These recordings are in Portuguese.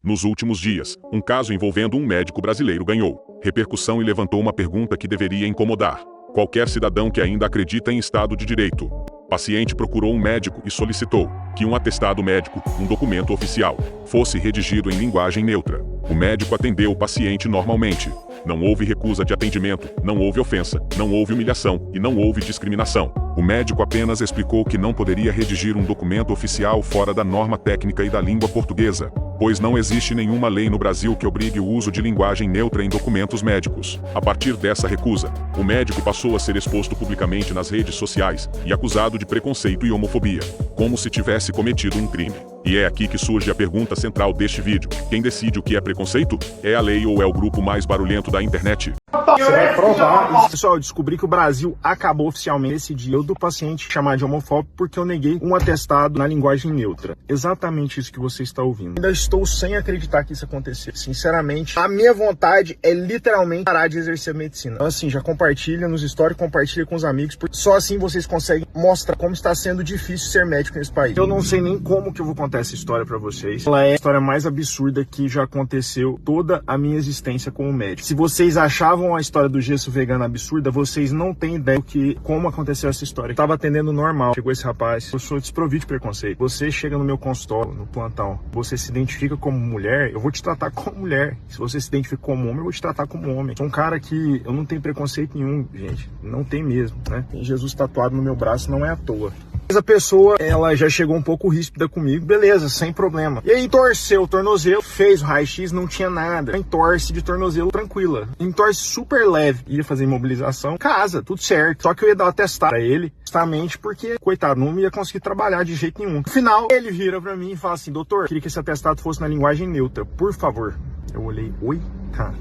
Nos últimos dias, um caso envolvendo um médico brasileiro ganhou repercussão e levantou uma pergunta que deveria incomodar qualquer cidadão que ainda acredita em Estado de Direito. O paciente procurou um médico e solicitou que um atestado médico, um documento oficial, fosse redigido em linguagem neutra. O médico atendeu o paciente normalmente. Não houve recusa de atendimento, não houve ofensa, não houve humilhação e não houve discriminação. O médico apenas explicou que não poderia redigir um documento oficial fora da norma técnica e da língua portuguesa, pois não existe nenhuma lei no Brasil que obrigue o uso de linguagem neutra em documentos médicos. A partir dessa recusa, o médico passou a ser exposto publicamente nas redes sociais e acusado de preconceito e homofobia, como se tivesse cometido um crime. E é aqui que surge a pergunta central deste vídeo: quem decide o que é preconceito? É a lei ou é o grupo mais barulhento da internet? Você vai provar. Pessoal, eu descobri que o Brasil acabou oficialmente esse dia do paciente chamar de homofóbico porque eu neguei um atestado na linguagem neutra. Exatamente isso que você está ouvindo. Ainda estou sem acreditar que isso aconteceu. Sinceramente, a minha vontade é literalmente parar de exercer medicina. Então assim, já compartilha nos stories, compartilha com os amigos, porque só assim vocês conseguem mostrar como está sendo difícil ser médico nesse país. Eu não sei nem como que eu vou contar essa história pra vocês. Ela é a história mais absurda que já aconteceu toda a minha existência como médico. Se vocês achavam a história do gesso vegano absurda, vocês não têm ideia como aconteceu essa história. Eu tava atendendo normal, chegou esse rapaz, eu sou desprovido de preconceito. Você chega no meu consultório, no plantão, você se identifica como mulher, eu vou te tratar como mulher. Se você se identifica como homem, eu vou te tratar como homem. Sou um cara que eu não tenho preconceito nenhum, gente. Não tem mesmo, né? Tem Jesus tatuado no meu braço, não é à toa. Mas a pessoa, ela já chegou um pouco ríspida comigo, beleza, sem problema. E aí torceu o tornozelo, fez o raio-x, não tinha nada. Entorce de tornozelo tranquila. Entorce super leve. Ia fazer imobilização, casa, tudo certo. Só que eu ia dar uma testada pra ele, justamente porque, coitado, não ia conseguir trabalhar de jeito nenhum. No final, ele vira pra mim e fala assim: doutor, queria que esse atestado fosse na linguagem neutra, por favor. Eu olhei, oi, cara.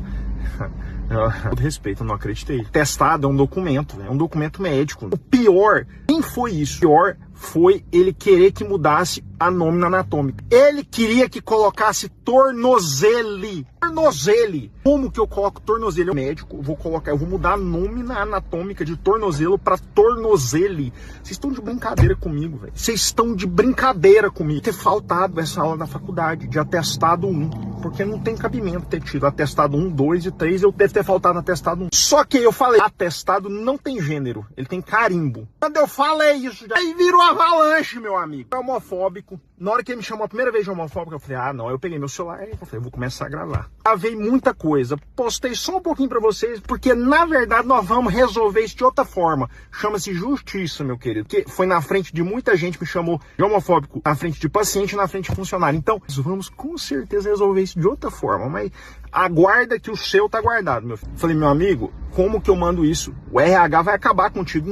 Com todo respeito, eu não acreditei. Testado é um documento médico. O pior, nem foi isso. O pior foi ele querer que mudasse a nómina anatômica. Ele queria que colocasse tornozele. Tornozele. Como que eu coloco tornozele? Eu médico, eu vou mudar a nómina anatômica de tornozelo para tornozele. Vocês estão de brincadeira comigo, velho. Vocês estão de brincadeira comigo. Ter faltado essa aula na faculdade de atestado 1, porque não tem cabimento ter tido atestado 1, 2 e 3, eu devo ter faltado no atestado 1. Só que eu falei, atestado não tem gênero, ele tem carimbo. Quando eu falei isso, aí virou avalanche, meu amigo. É homofóbico. Na hora que ele me chamou a primeira vez de homofóbico, eu falei, ah, não. Eu peguei meu celular e falei, vou começar a gravar. Gravei muita coisa. Postei só um pouquinho pra vocês, porque na verdade nós vamos resolver isso de outra forma. Chama-se justiça, meu querido. Que foi na frente de muita gente, me chamou de homofóbico, na frente de paciente e na frente de funcionário. Então, vamos com certeza resolver isso de outra forma, mas aguarda que o seu tá guardado, meu filho. Falei, meu amigo, como que eu mando isso? O RH vai acabar contigo.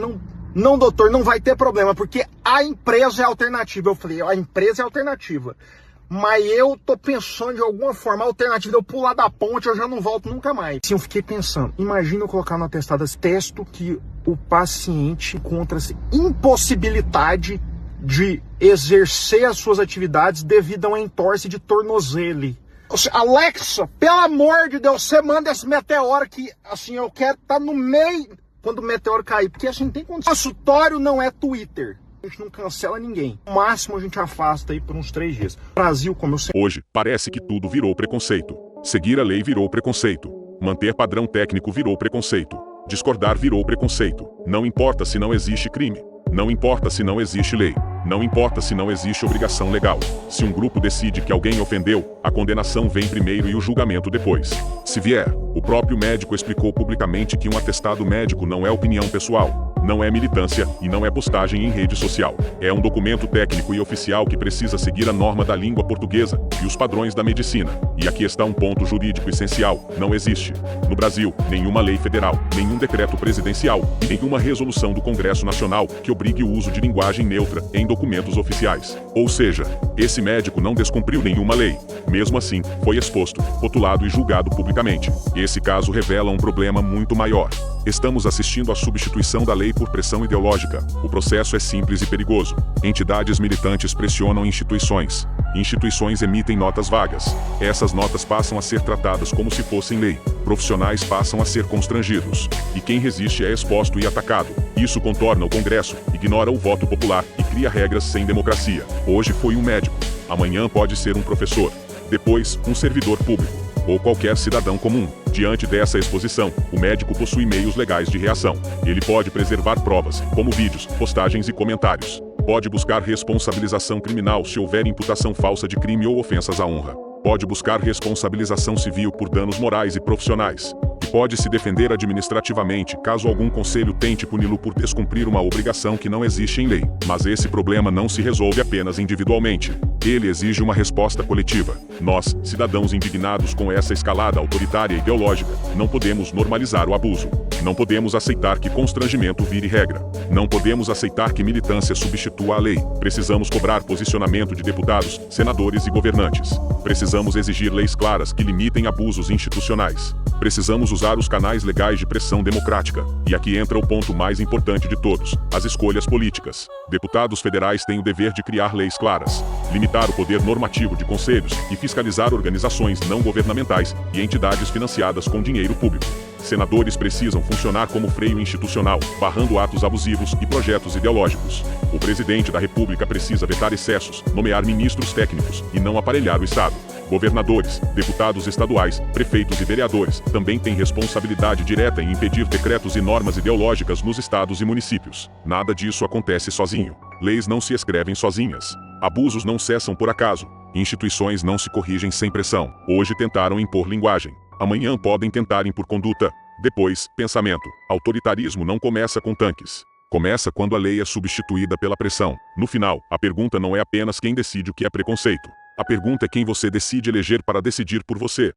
Não, doutor, não vai ter problema, porque a empresa é alternativa. Eu falei, a empresa é alternativa. Mas eu tô pensando de alguma forma alternativa de eu pular da ponte, eu já não volto nunca mais. Sim, eu fiquei pensando, imagina eu colocar no atestado testo que o paciente encontra-se impossibilidade de exercer as suas atividades devido a uma entorse de tornozelo. Alexa, pelo amor de Deus, você manda esse meteoro que, assim, eu quero estar no meio quando o meteoro cair, porque assim tem condição. Consultório não é Twitter. A gente não cancela ninguém. No máximo a gente afasta aí por uns 3 dias. Brasil, como eu sempre... Hoje, parece que tudo virou preconceito. Seguir a lei virou preconceito. Manter padrão técnico virou preconceito. Discordar virou preconceito. Não importa se não existe crime. Não importa se não existe lei. Não importa se não existe obrigação legal. Se um grupo decide que alguém ofendeu, a condenação vem primeiro e o julgamento depois. Se vier, o próprio médico explicou publicamente que um atestado médico não é opinião pessoal, não é militância e não é postagem em rede social. É um documento técnico e oficial que precisa seguir a norma da língua portuguesa e os padrões da medicina. E aqui está um ponto jurídico essencial: não existe, no Brasil, nenhuma lei federal, nenhum decreto presidencial e nenhuma resolução do Congresso Nacional que obrigue o uso de linguagem neutra em documentos oficiais. Ou seja, esse médico não descumpriu nenhuma lei. Mesmo assim, foi exposto, rotulado e julgado publicamente. Esse caso revela um problema muito maior. Estamos assistindo à substituição da lei por pressão ideológica. O processo é simples e perigoso. Entidades militantes pressionam instituições. Instituições emitem notas vagas. Essas notas passam a ser tratadas como se fossem lei. Profissionais passam a ser constrangidos. E quem resiste é exposto e atacado. Isso contorna o Congresso, ignora o voto popular e cria regras sem democracia. Hoje foi um médico. Amanhã pode ser um professor. Depois, um servidor público, ou qualquer cidadão comum. Diante dessa exposição, o médico possui meios legais de reação. Ele pode preservar provas, como vídeos, postagens e comentários. Pode buscar responsabilização criminal se houver imputação falsa de crime ou ofensas à honra. Pode buscar responsabilização civil por danos morais e profissionais. E pode se defender administrativamente caso algum conselho tente puni-lo por descumprir uma obrigação que não existe em lei. Mas esse problema não se resolve apenas individualmente. Ele exige uma resposta coletiva. Nós, cidadãos indignados com essa escalada autoritária e ideológica, não podemos normalizar o abuso. Não podemos aceitar que constrangimento vire regra. Não podemos aceitar que militância substitua a lei. Precisamos cobrar posicionamento de deputados, senadores e governantes. Precisamos exigir leis claras que limitem abusos institucionais. Precisamos usar os canais legais de pressão democrática. E aqui entra o ponto mais importante de todos: as escolhas políticas. Deputados federais têm o dever de criar leis claras, limitar o poder normativo de conselhos e fiscalizar organizações não governamentais e entidades financiadas com dinheiro público. Senadores precisam funcionar como freio institucional, barrando atos abusivos e projetos ideológicos. O presidente da República precisa vetar excessos, nomear ministros técnicos e não aparelhar o Estado. Governadores, deputados estaduais, prefeitos e vereadores também têm responsabilidade direta em impedir decretos e normas ideológicas nos estados e municípios. Nada disso acontece sozinho. Leis não se escrevem sozinhas. Abusos não cessam por acaso. Instituições não se corrigem sem pressão. Hoje tentaram impor linguagem. Amanhã podem tentar impor conduta. Depois, pensamento. Autoritarismo não começa com tanques. Começa quando a lei é substituída pela pressão. No final, a pergunta não é apenas quem decide o que é preconceito. A pergunta é quem você decide eleger para decidir por você.